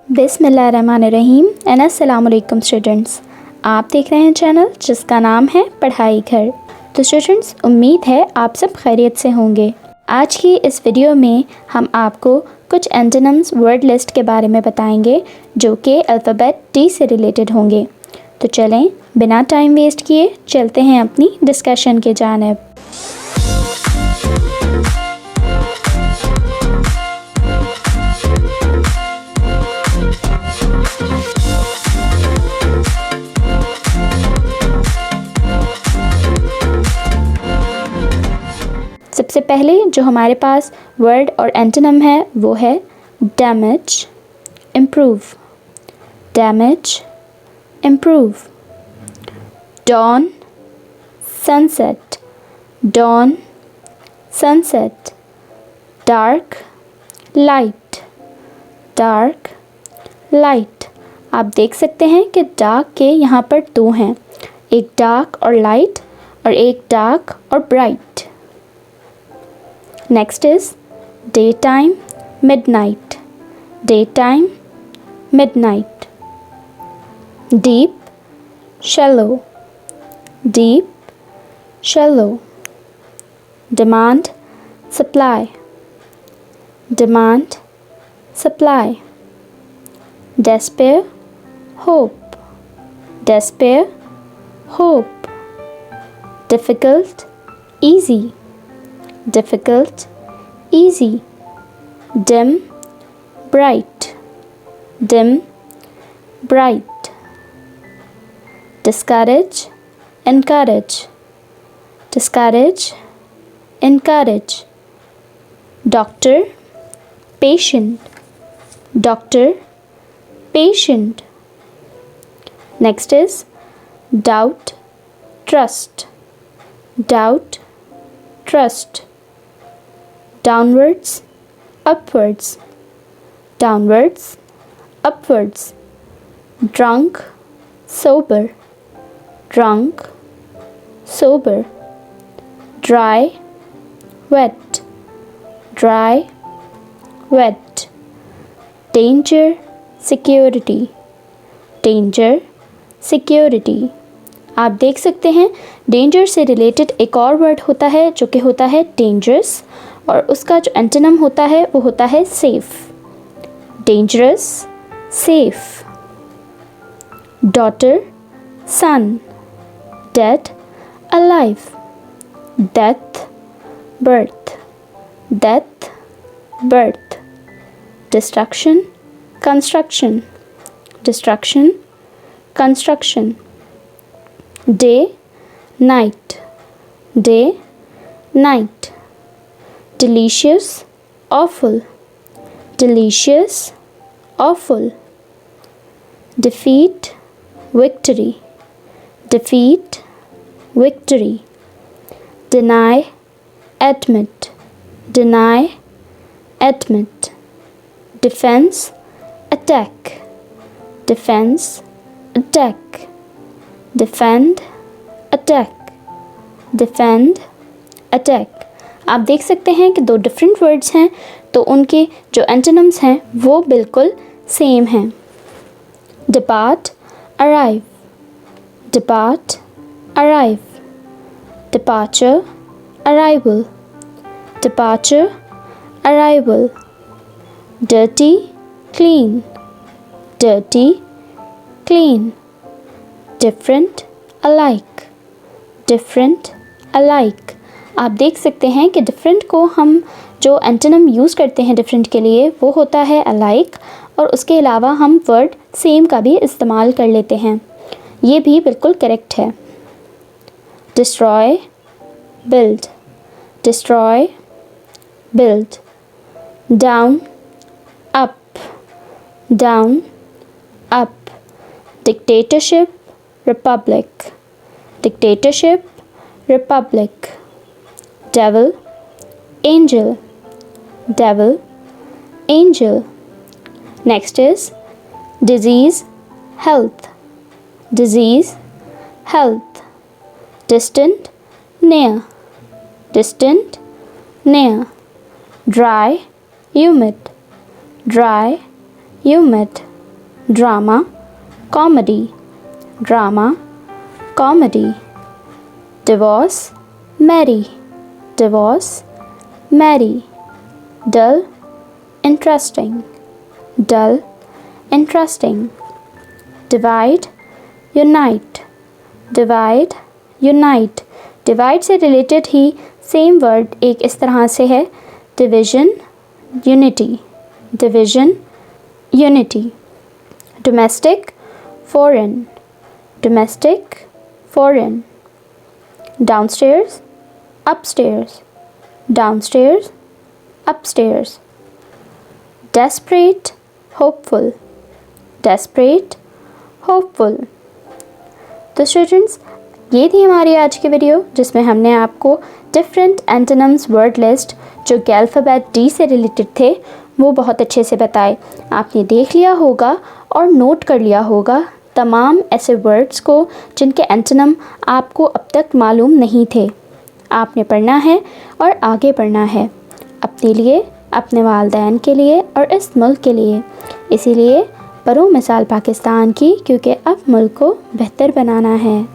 बिस्मिल्लाहिर्रहमानिर्रहीम एंड अस्सलाम वालेकुम स्टूडेंट्स। आप देख रहे हैं चैनल जिसका नाम है पढ़ाई घर। तो स्टूडेंट्स, उम्मीद है आप सब खैरियत से होंगे। आज की इस वीडियो में हम आपको कुछ एंटोनिम्स वर्ड लिस्ट के बारे में बताएंगे जो कि अल्फ़ाबेट टी से रिलेटेड होंगे। तो चलें बिना टाइम वेस्ट किए चलते हैं अपनी डिस्कशन के जानिब। सबसे पहले जो हमारे पास वर्ड और एंटोनिम है वो है damage, improve, damage, improve. Dawn, sunset, dawn, sunset. Dark, light, dark, light. आप देख सकते हैं कि डार्क के यहाँ पर दो हैं, एक डार्क और लाइट और एक डार्क और bright. Next is daytime, midnight, daytime, midnight. Deep, shallow, deep, shallow. Demand, supply, demand, supply. Despair, hope, despair, hope. Difficult, easy, difficult, easy. Dim, bright, dim, bright. Discourage, encourage, discourage, encourage. Doctor, patient, doctor, patient. Next is doubt, trust, doubt, trust. Downwards, upwards, downwards, upwards. Drunk, sober, drunk, sober. Dry, wet, dry, wet. Danger, security, danger, security. आप देख सकते हैं danger से related एक और word होता है जो कि होता है डेंजरस, और उसका जो एंटोनिम होता है वो होता है safe. Dangerous, safe. Daughter, son, dead, alive, death, birth, death, birth. Destruction, construction, destruction, construction. Day, night, day, night. Delicious, awful, delicious, awful. Defeat, victory, defeat, victory. Deny, admit, deny, admit. Defense, attack, defense, attack. Defend, attack, defend, attack. आप देख सकते हैं कि दो different words हैं तो उनके जो एंटोनिम्स हैं वो बिल्कुल सेम हैं। Depart, arrive, depart, arrive. Departure, arrival, departure, arrival. Dirty, clean, dirty, clean. Different, alike, different, alike. आप देख सकते हैं कि डिफरेंट को हम जो एंटोनिम यूज़ करते हैं डिफरेंट के लिए वो होता है अलाइक, और उसके अलावा हम वर्ड सेम का भी इस्तेमाल कर लेते हैं। ये भी बिल्कुल करेक्ट है। Destroy, build, destroy, build. Down, up, down, up. Dictatorship, republic, dictatorship, republic. Devil, angel, devil, angel. Next is disease, health, disease, health. Distant, near, distant, near. Dry, humid, dry, humid. Drama, comedy, drama, comedy. Divorce, marry, divorce, marry. Dull, interesting, dull, interesting. Divide, unite, divide, unite. Divide से related ही same word एक इस तरह से है, division, unity, division, unity. Domestic, foreign, domestic, foreign. Downstairs, upstairs, downstairs, upstairs. Desperate, hopeful, desperate, hopeful. तो students, ये थी हमारी आज की वीडियो जिसमें हमने आपको डिफरेंट एंटोनिम्स वर्ड लिस्ट जो कि अल्फ़ाबेट डी से रिलेटेड थे वो बहुत अच्छे से बताए। आपने देख लिया होगा और नोट कर लिया होगा तमाम ऐसे वर्ड्स को जिनके एंटोनिम आपको अब तक मालूम नहीं थे। आपने पढ़ना है और आगे पढ़ना है अपने लिए, अपने वालिदैन के लिए और इस मुल्क के लिए। इसीलिए पढ़ो मिसाल पाकिस्तान की, क्योंकि अब मुल्क को बेहतर बनाना है।